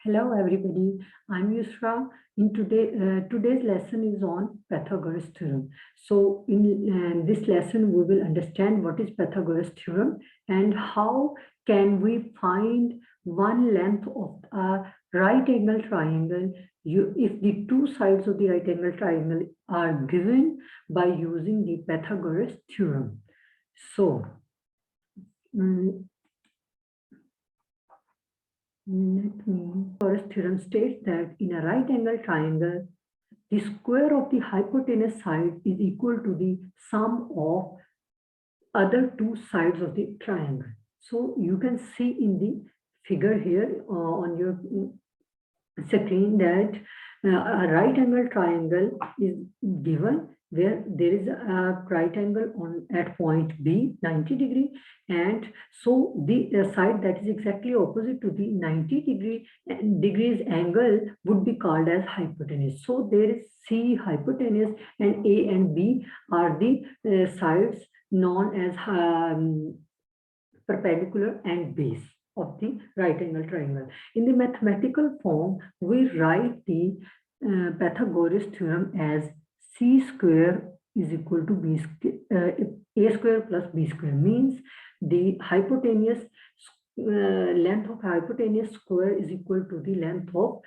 Hello everybody, I'm Yusra. Today's lesson is on Pythagoras theorem. So in this lesson we will understand what is Pythagoras theorem and how can we find one length of a right angle triangle if the two sides of the right angle triangle are given by using the Pythagoras theorem. So Pythagoras theorem states that in a right angle triangle, the square of the hypotenuse side is equal to the sum of other two sides of the triangle. So you can see in the figure here on your screen that a right angle triangle is given where there is a right angle at point B 90 degree, and so the side that is exactly opposite to the 90 degrees angle would be called as hypotenuse. So there is C hypotenuse and A and B are the sides known as perpendicular and base of the right angle triangle. In the mathematical form, we write the Pythagoras theorem as C square is equal to B A square plus B square, means the hypotenuse length of hypotenuse square is equal to the length of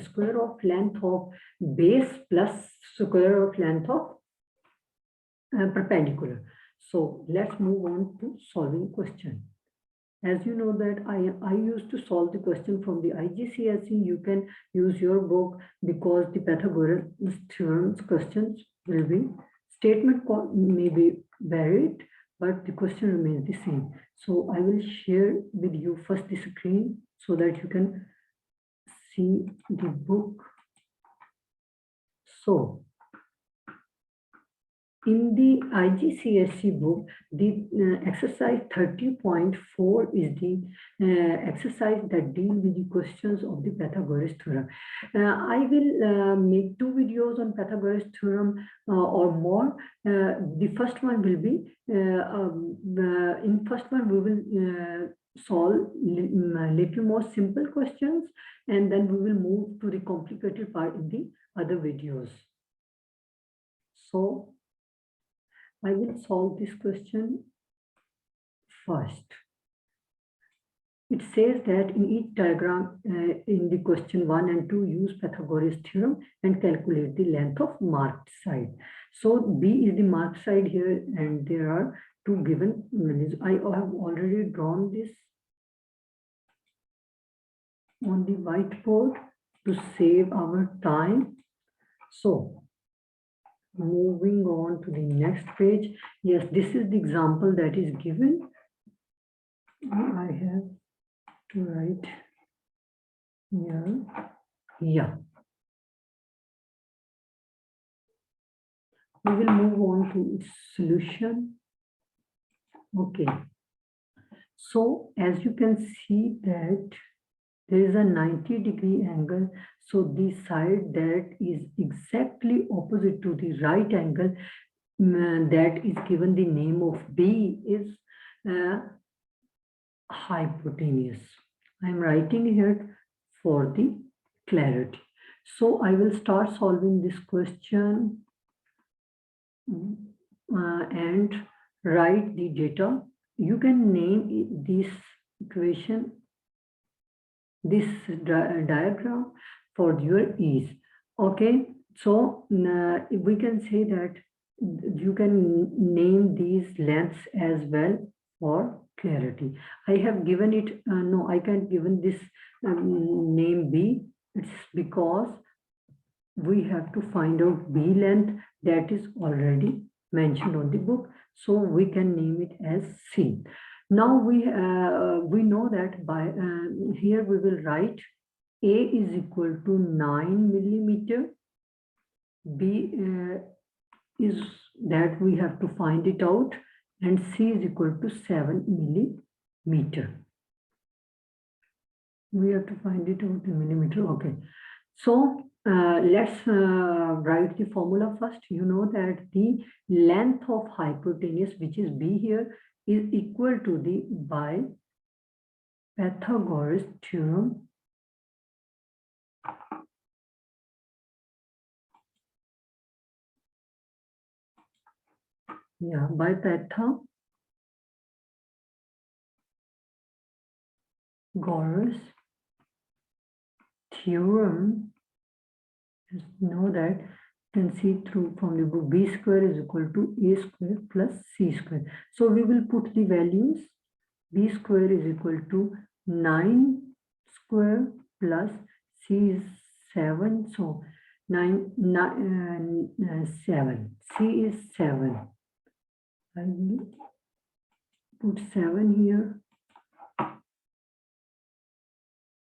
square of length of base plus square of length of perpendicular. So let's move on to solving question. As you know that I used to solve the question from the IGCSE. You can use your book because the Pythagoras theorem's questions will be statement may be varied, but the question remains the same. So I will share with you first the screen so that you can see the book. So in the IGCSE book, the exercise 30.4 is the exercise that deals with the questions of the Pythagoras theorem. I will make two videos on Pythagoras theorem or more. The first one will be, in first one we will solve little more simple questions, and then we will move to the complicated part in the other videos. So I will solve this question first. It says that in each diagram in the question 1 and 2, use Pythagoras theorem and calculate the length of marked side. So B is the marked side here, and there are two given values. I have already drawn this on the whiteboard to save our time. So moving on to the next page. Yes, this is the example that is given. I have to write here. Yeah. We will move on to solution. Okay. So as you can see that there is a 90-degree angle. So the side that is exactly opposite to the right angle that is given the name of B is hypotenuse. I'm writing here for the clarity. So I will start solving this question and write the data. You can name this equation, this diagram for your ease. Okay, so we can say that you can name these lengths as well for clarity. I have given it, no, I can't given this name B. It's because we have to find out B length that is already mentioned on the book. So we can name it as C. Now we know that by here we will write A is equal to 9 millimeter. B is that we have to find it out, and C is equal to 7 millimeter. We have to find it out in millimeter. Okay. So let's write the formula first. You know that the length of hypotenuse, which is B here, is equal to the by Pythagoras theorem Yeah, by Pythagoras theorem, just know that you can see through from the book, b square is equal to a square plus c square. So we will put the values. B square is equal to 9 square plus c is 7. So 7. C is 7. I will put 7 here.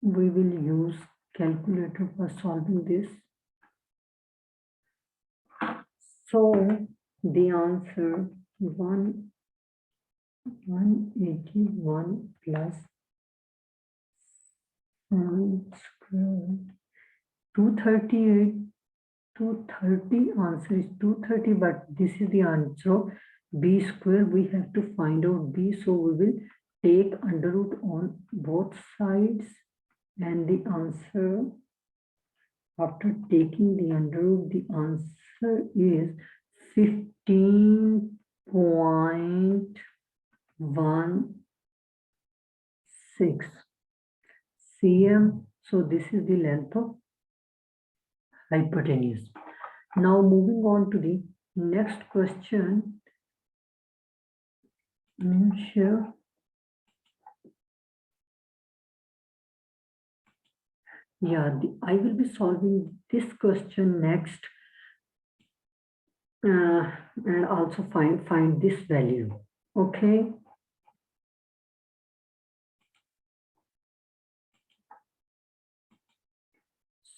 We will use calculator for solving this. So the answer 181 plus 7 square 238. 230, answer is 230, but this is the answer of b square. We have to find out b, so we will take under root on both sides, and the answer, after taking the under root, the answer is 15.16 cm. So this is the length of hypotenuse. Now moving on to the next question. Share. Yeah, I will be solving this question next, and also find this value. Okay.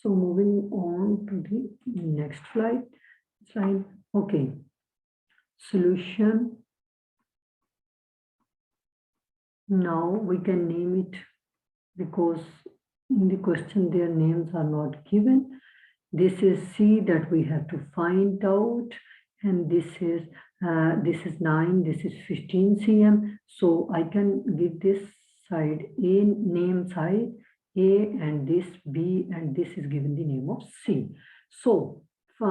So moving on to the next slide. Okay. Solution. Now we can name it, because in the question their names are not given. This is C that we have to find out, and this is 9, this is 15 cm. So I can give this side A, name side A, and this B, and this is given the name of C. So we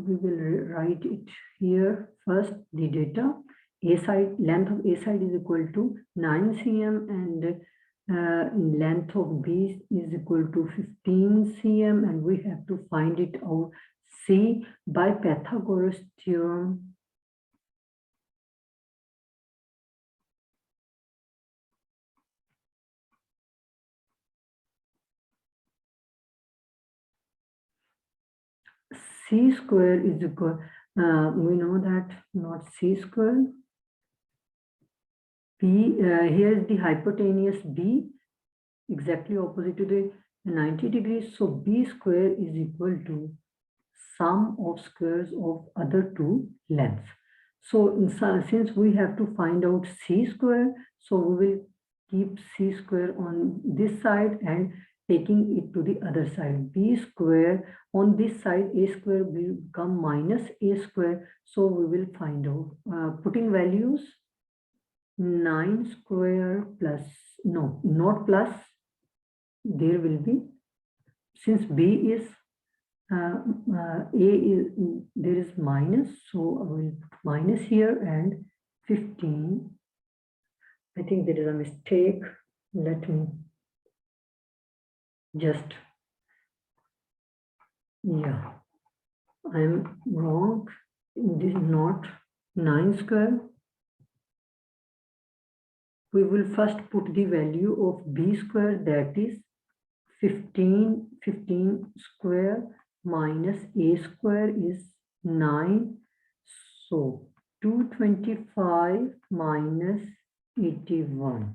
will write it here first. The data, A side, length of A side is equal to 9 cm, and length of B is equal to 15 cm, and we have to find it out C by Pythagoras theorem. C square is equal, we know that not C square. B, here is the hypotenuse B, exactly opposite to the 90 degrees. So B square is equal to sum of squares of other two lengths. So since we have to find out C square, so we will keep C square on this side and taking it to the other side. B square on this side, A square will become minus A square. So we will find out, putting values, 9 square plus, no, not plus, there will be, since B is A is, there is minus, so I will put minus here, and 15. I think there is a mistake. Let me just, yeah, I'm wrong. This is not 9 square. We will first put the value of B square, that is 15 square minus A square is 9. So 225 minus 81.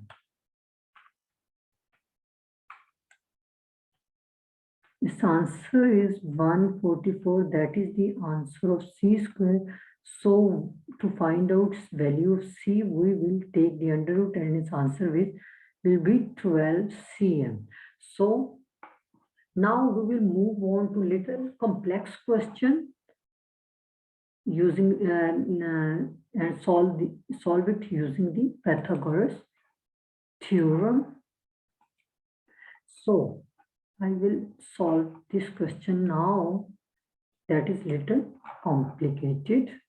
This answer is 144. That is the answer of C square. So to find out value of C, we will take the under root, and its answer will be 12 cm. So now we will move on to little complex question using and solve it using the Pythagoras theorem. So I will solve this question now. That is little complicated.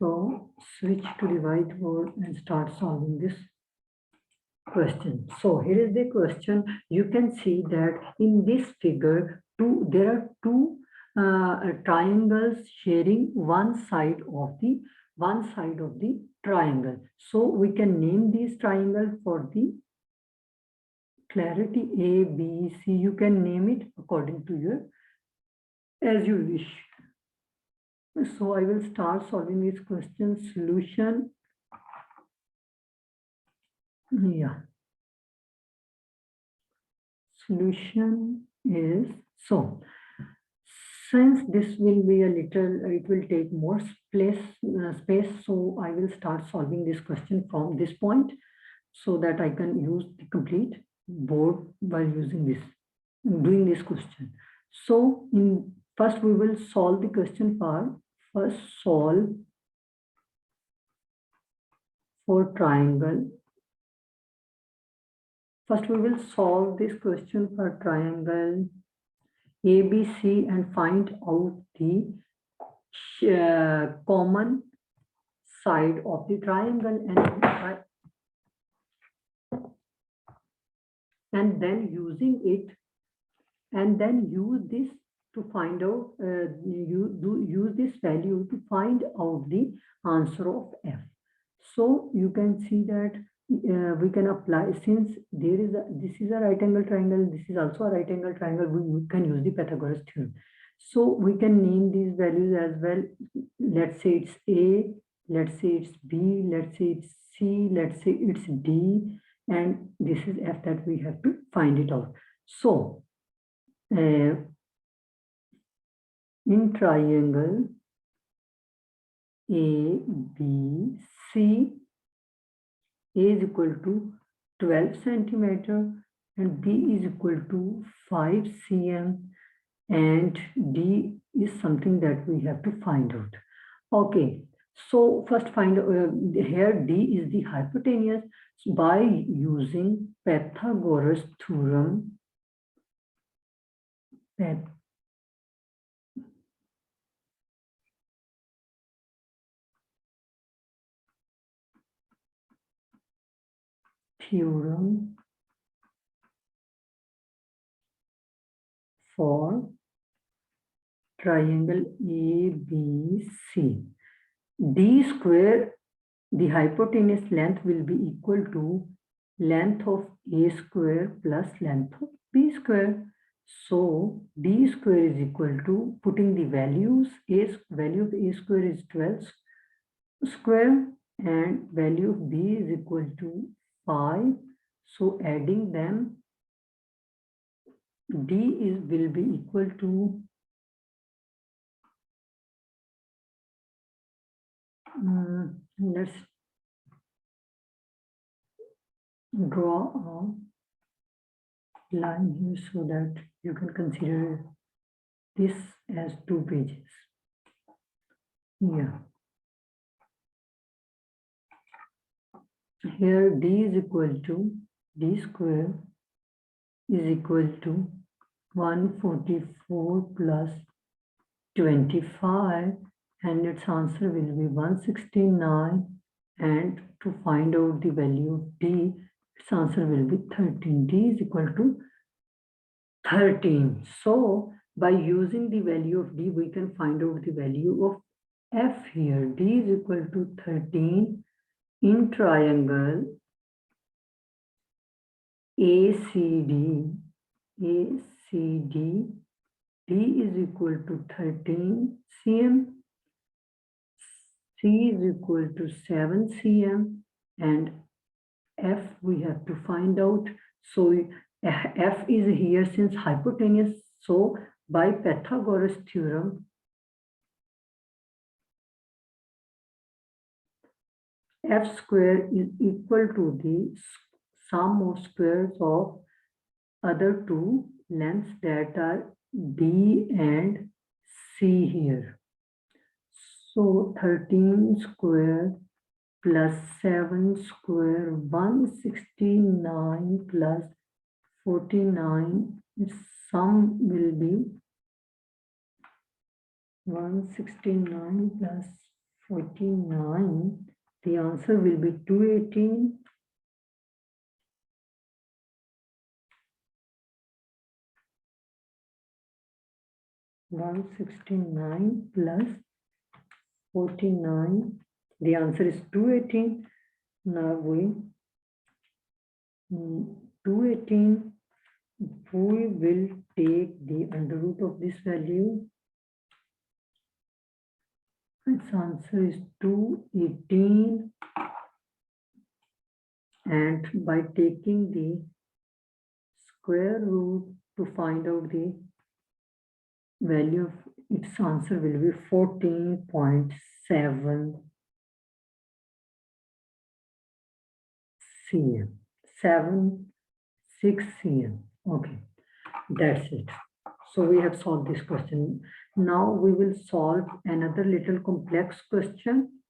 So switch to the whiteboard and start solving this question. So here is the question. You can see that in this figure, there are two triangles sharing one side of the triangle. So we can name these triangles for the clarity. A, B, C. You can name it according to your as you wish. So I will start solving this question. Solution. Yeah. Solution is so. Since this will be a little, it will take more space. So I will start solving this question from this point so that I can use the complete board while doing this question. So first we will solve the question part. First solve for triangle. First we will solve this question for triangle ABC and find out the common side of the triangle and then using it and then use this to find out use this value to find out the answer of F. So you can see that we can apply, since this is a right angle triangle, this is also a right angle triangle, we can use the Pythagoras theorem. So we can name these values as well. Let's say it's A, let's say it's B, let's say it's C, let's say it's D, and this is F that we have to find it out. So in triangle A, B, C, A is equal to 12 centimeter and B is equal to 5 cm and D is something that we have to find out. Okay, so first find here D is the hypotenuse. So by using Pythagoras theorem, for triangle ABC, D square, the hypotenuse length will be equal to length of A square plus length of B square. So D square is equal to, putting the values, value of A square is 12 square and value of B is equal to 5. So adding them, D will be equal to let's draw a line here so that you can consider this as 2 pages. Yeah. Here D is equal to, D square is equal to 144 plus 25 and its answer will be 169, and to find out the value of D, its answer will be 13. D is equal to 13. So by using the value of D, we can find out the value of F here. D is equal to 13 in triangle ACD. D is equal to 13 cm, C is equal to 7 cm, and F we have to find out. So F is here since hypotenuse. So by Pythagoras theorem, F square is equal to the sum of squares of other two lengths that are D and C here. So 13 square plus 7 square, 169 plus 49, its sum will be 169 plus 49. The answer will be 218. 169 plus 49. The answer is 218. Now we 218. We will take the under root of this value. Its answer is 218. And by taking the square root to find out the value of its answer will be 14.7 cm. 76 cm. Okay, that's it. So we have solved this question. Now we will solve another little complex question.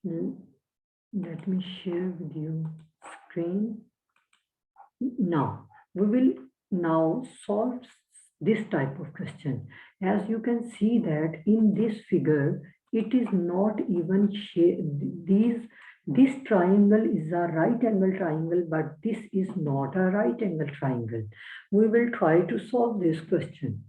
Let me share with you screen. Now we will now solve this type of question. As you can see that in this figure, it is not even this triangle is a right angle triangle, but this is not a right angle triangle. We will try to solve this question.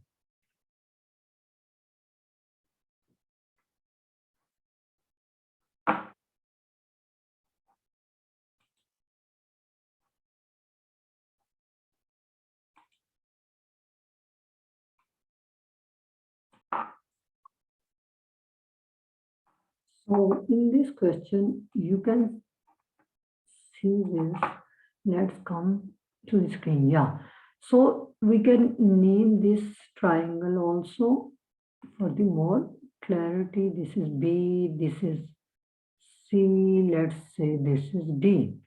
So in this question, you can see this. Let's come to the screen. Yeah. So we can name this triangle also for the more clarity. This is B, this is C, let's say this is D.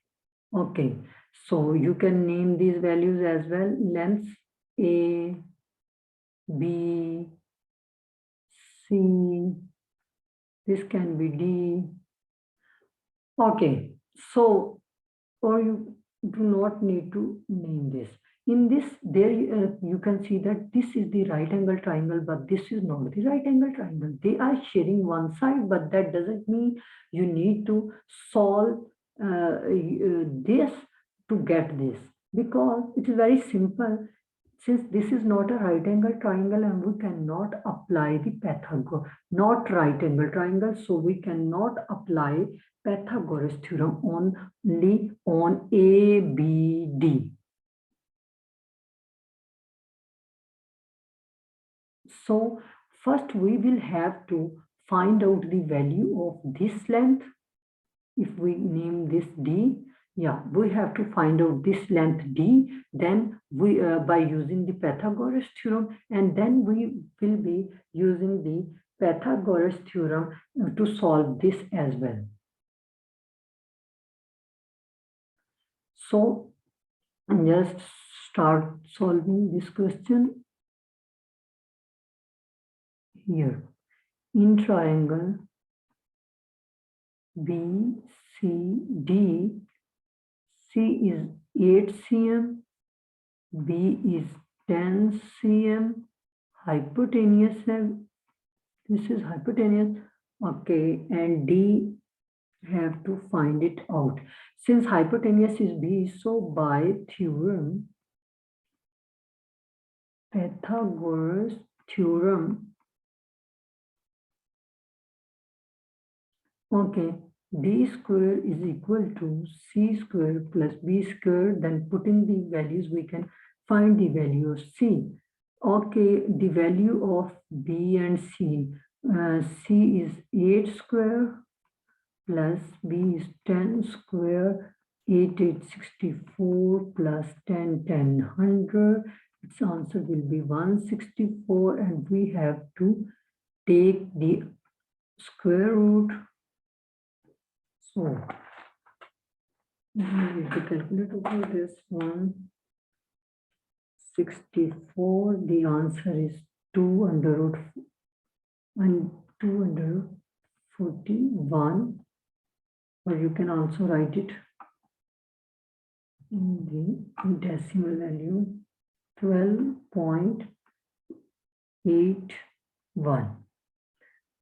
Okay. So you can name these values as well. Length A, B, C, this can be D. Okay, so, or you do not need to name this. In this, there you can see that this is the right angle triangle, but this is not the right angle triangle. They are sharing one side, but that doesn't mean you need to solve this to get this, because it is very simple. Since this is not a right angle triangle and we cannot apply the Pythagoras, not right angle triangle, so we cannot apply Pythagoras theorem only on ABD. So first we will have to find out the value of this length. If we name this D, yeah, we have to find out this length D, then we by using the Pythagoras theorem, and then we will be using the Pythagoras theorem to solve this as well. So just start solving this question here. In triangle BCD, C is 8 cm, B is 10 cm, hypotenuse, this is hypotenuse, okay, and D have to find it out. Since hypotenuse is B, so by theorem, Pythagoras theorem, okay, D square is equal to C square plus B square. Then putting the values, we can find the value of C. Okay, the value of B and C. C is 8 square plus B is 10 square. 8, 8, 64 plus 10, 10, 100. Its answer will be 164, and we have to take the square root. So, we need to calculate over this 164. The answer is 2 under root 41, or you can also write it in the decimal value 12.81.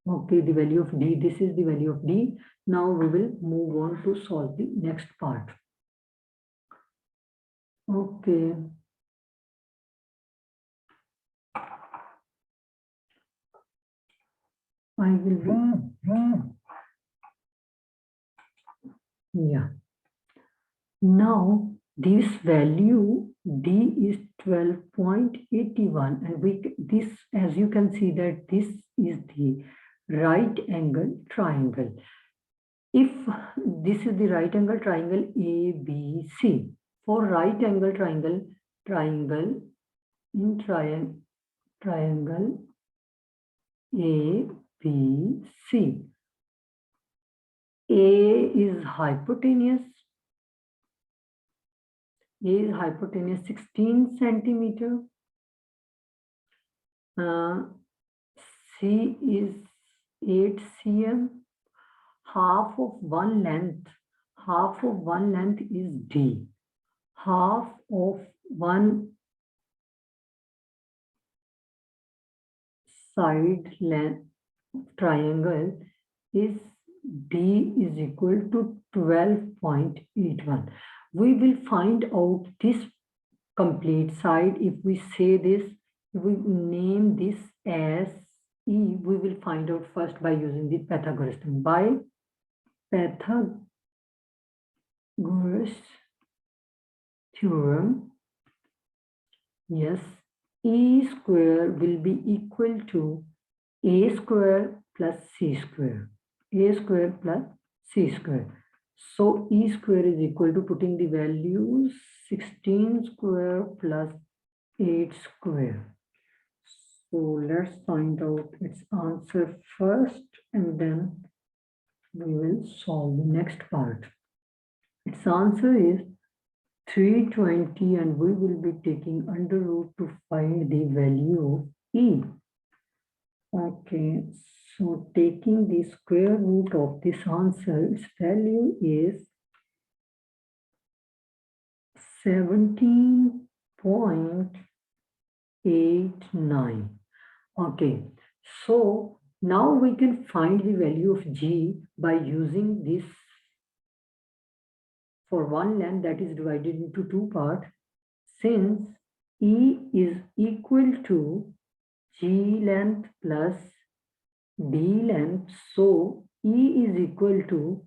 Okay, the value of D, this is the value of D. Now we will move on to solve the next part. Okay. I will, yeah. Now this value D is 12.81, and this, as you can see, that this is the right angle triangle. If this is the right angle triangle ABC, for right angle triangle, triangle ABC, A is hypotenuse. A is hypotenuse 16 centimeter. C is 8 cm. Half of one length is D. Half of one side length triangle is D is equal to 12.81. We will find out this complete side if we say this, if we name this as E, we will find out first by using the Pythagoras theorem. By Pythagoras theorem, yes, E square will be equal to A square plus C square. A square plus C square. So E square is equal to, putting the values, 16 square plus 8 square. So let's find out its answer first, and then we will solve the next part. Its answer is 320, and we will be taking under root to find the value of E. Okay, so taking the square root of this answer, its value is 17.89. Okay, so now we can find the value of G by using this. For one length that is divided into two parts, since E is equal to G length plus D length, so E is equal to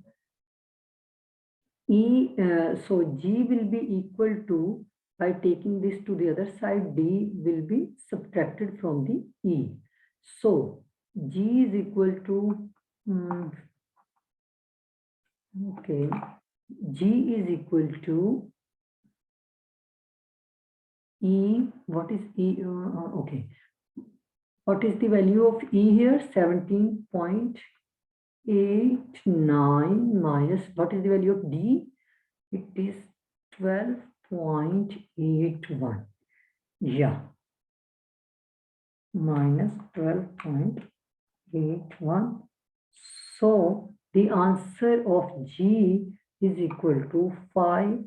so G will be equal to, by taking this to the other side, D will be subtracted from the E. So G is equal to, okay, G is equal to E, what is E? Okay, what is the value of E here? 17.89 minus, what is the value of D? It is 12.81. Yeah, minus 12.81. So the answer of G is equal to 5.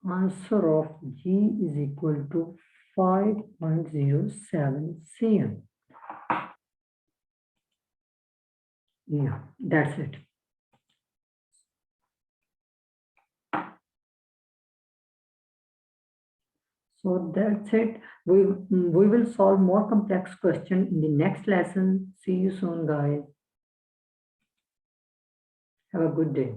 Answer of G is equal to 5.07 cm. Yeah, that's it. So that's it. We will solve more complex question in the next lesson. See you soon, guys. Have a good day.